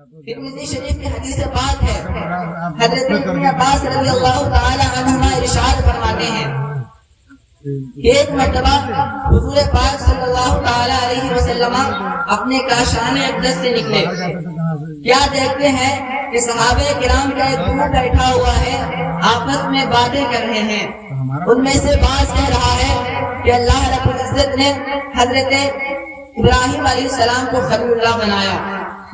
ترمذی شریف کی حدیث پاک ہے، حضرت ابن عباس رضی اللہ تعالی عنہما ارشاد فرماتے ہیں کہ ایک مرتبہ حضور پاک صلی اللہ تعالی علیہ وسلم اپنے کاشان اقدس سے نکلے، کیا دیکھتے ہیں کہ صحابہ کرام کا ایک گروپ بیٹھا ہوا ہے، آپس میں باتیں کر رہے ہیں۔ ان میں سے بعض کہہ رہا ہے کہ اللہ رب العزت نے حضرت ابراہیم علیہ السلام کو خلیل اللہ بنایا،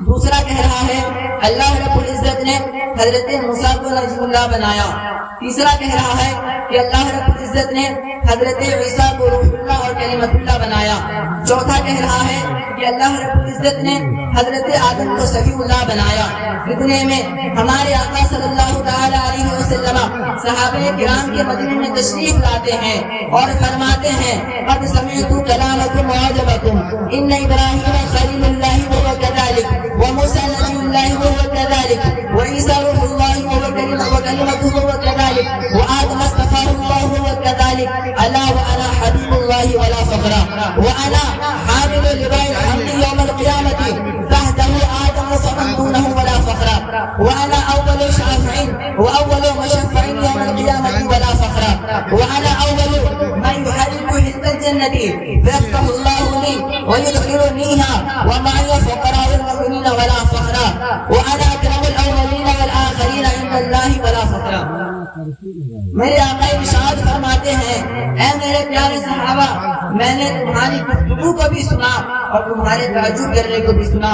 دوسرا کہہ رہا ہے اللہ رب العزت نے حضرت موسیٰ کو نبی اللہ بنایا، تیسرا کہہ رہا ہے کہ اللہ رب العزت نے حضرت عیسیٰ کو روح اللہ اور کلمۃ اللہ بنایا، چوتھا کہہ رہا ہے کہ اللہ رب العزت نے حضرت آدم کو صفی اللہ بنایا۔ اتنے میں ہمارے آقا صلی اللہ تعالی علیہ وسلم صحابہ کرام کے مدینے میں تشریف لاتے ہیں اور فرماتے ہیں قد سمعت کلامکم وعجبکم ان ابراہیم خلیل اللہ وهو كذلك وموسى نبی اللہ وهو كذلك وعیسیٰ روح اللہ وهو کلمته وهو كذلك وآدم اصطفاه الله وهو كذلك الا وانا حبیب اللہ ولا فخر وانا حامل لواء الحمد یوم القیامة تحته آدم فمن دونه ولا فخر وانا اول شافع واول مشفع يوم القيامة ولا فخر وانا اول من يحرك حزب الجنة فيفتح الله لي ويدخلنيها ومعي فقراء المؤمنين ولا فخر وانا اكرم الاولين والاخرين عند الله ولا فخر۔ میرے آقا ارشاد فرماتے ہیں اے میرے پیارے صحابہ، میں نے تمہاری گفتگو کو بھی سنا اور تمہارے تعجب کرنے کو بھی سنا۔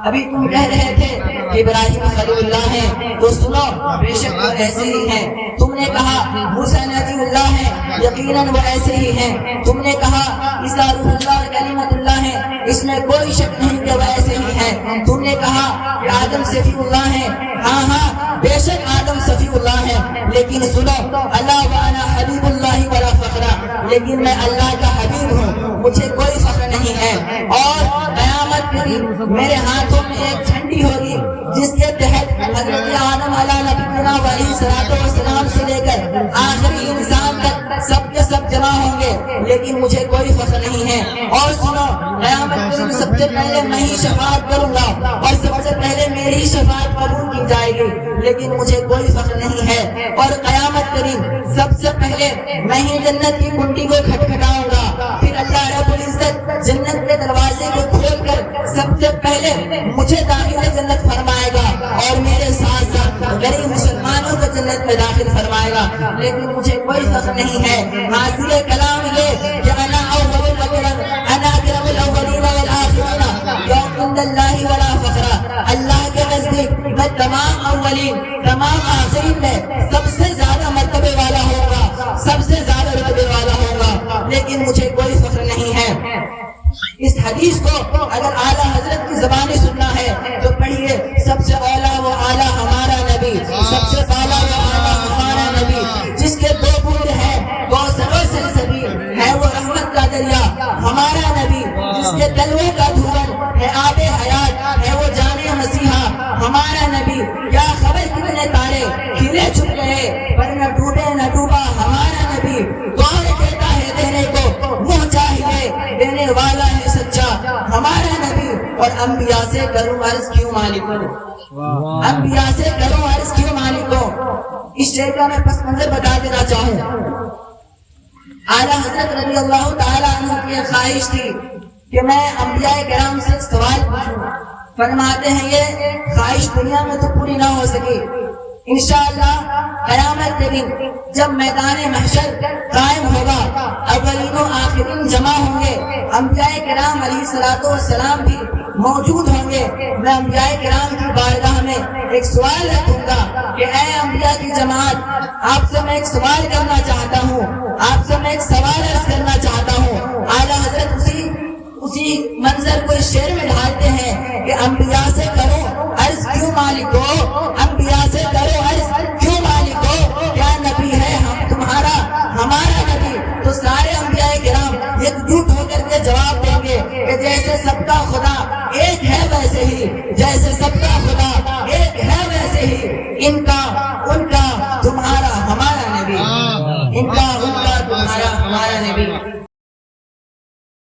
ابھی تم کہہ رہے تھے کہ ابراہیم خلیل اللہ ہے، تو سنو بے شک وہ ایسے ہی ہیں۔ تم نے کہا موسیٰ نبی اللہ ہے، یقیناً وہ ایسے ہی ہیں۔ تم نے کہا عیسیٰ روح اللہ اور کلمۃ اللہ ہے، اس میں کوئی شک نہیں کہ وہ ایسے ہی ہیں۔ تم نے کہا کہ آدم صفی اللہ ہے، ہاں ہاں بے شک آدم صفی اللہ ہے، لیکن سنو اللہ وانا حبیب اللہ ولا فخر، لیکن میں اللہ کا حبیب ہوں، مجھے کوئی فخر نہیں ہے۔ اور قیامت کے دن میرے ہاتھوں میں ایک جھنڈی ہوگی جس کے تحت حضرت آدم علیہ نبینا علیہ الصلوۃ والسلام سے لے کر آخری انسان تک سب کے سب جمع ہوں گے، لیکن مجھے کوئی فخر نہیں ہے۔ اور سنو قیامت کے دن سب سے پہلے میں ہی شفاعت کروں گا اور سب سے پہلے میری شفاعت قبول کی جائے گی، لیکن مجھے کوئی فخر نہیں ہے۔ اور قیامت کے دن سب سے پہلے میں ہی جنت کی کنڈی کو کھٹکھٹاؤں گا، پھر اللہ رب العزت جنت کے دروازے کو کھول کر سب سے پہلے مجھے داخل جنت فرمائے گا اور میرے ساتھ ساتھ غریب مسلمانوں کو جنت میں داخل فرمائے گا، لیکن مجھے کوئی فخر نہیں ہے۔ حاصل کلام یہ کہ انا اول الاولین انا اکرم الاولین والآخرین یوم عند اللہ ولا فخر، اللہ کے نزدیک میں تمام اولین تمام آخرین میں سب سے زیادہ مرتبے والا ہوگا، سب سے زیادہ رتبے والا ہوگا، لیکن مجھے کوئی فخر نہیں ہے۔ اس حدیث کو اگر اعلیٰ حضرت کی زبانی سننا ہے تو پڑھیے سب سے اولا و اعلیٰ ہمارا نبی، سب سے اعلیٰ و اعلیٰ ہمارا نبی، جس کے دو بوند ہیں کوثر و سلسبیل ہے وہ رحمت کا دریا، ہمارا نبی جس کے تلوے کا دھون ہے آب حیات ہے وہ جان مسیحا، ہمارا نبی کیا خبر کتنے تارے کھلے چھپ گئے پر نہ ڈوبے نہ ڈوبا، ہمارا نبی کون کہتا ہے دینے کو منہ چاہیے دینے والا ہے سچا، ہمارا نبی۔ اور انبیاء سے کروں عرض کیوں مالکوں، انبیاء سے کروں عرض کیوں مالکوں۔ اس شعر کا میں پس منظر بتا دینا چاہوں، اعلیٰ حضرت رضی اللہ تعالیٰ عنہ کی خواہش تھی کہ میں انبیاء کرام سے سوال پوچھوں، فرماتے ہیں یہ خواہش دنیا میں تو پوری نہ ہو سکی، انشاءاللہ قیامت کے دن جب میدان محشر قائم ہوگا، اولین و آخرین جمع ہوں گے، انبیاء کرام علیہ الصلوۃ والسلام بھی موجود ہوں گے، میں انبیاء کرام کی بارگاہ میں ایک سوال رکھوں گا کہ اے انبیاء کی جماعت، آپ سے میں ایک سوال کرنا چاہتا ہوں، آپ سے میں ایک سوال عرض کرنا چاہتا ہوں۔ اعلیٰ حضرت اسی منظر کو اس شعر میں ڈھالتے ہیں کہ انبیاء سے کرو عرض کیوں مالکو، انبیاء سے کرو عرض کیوں مالکو، کیا نبی ہے ہم تمہارا ہمارا نبی؟ تو سارے انبیاء کرام ایک جھوٹ ہو کر کے جواب دیں گے کہ جیسے سب کا خدا ایک ہے ویسے ہی، جیسے سب کا خدا ایک ہے ویسے ہی ان کا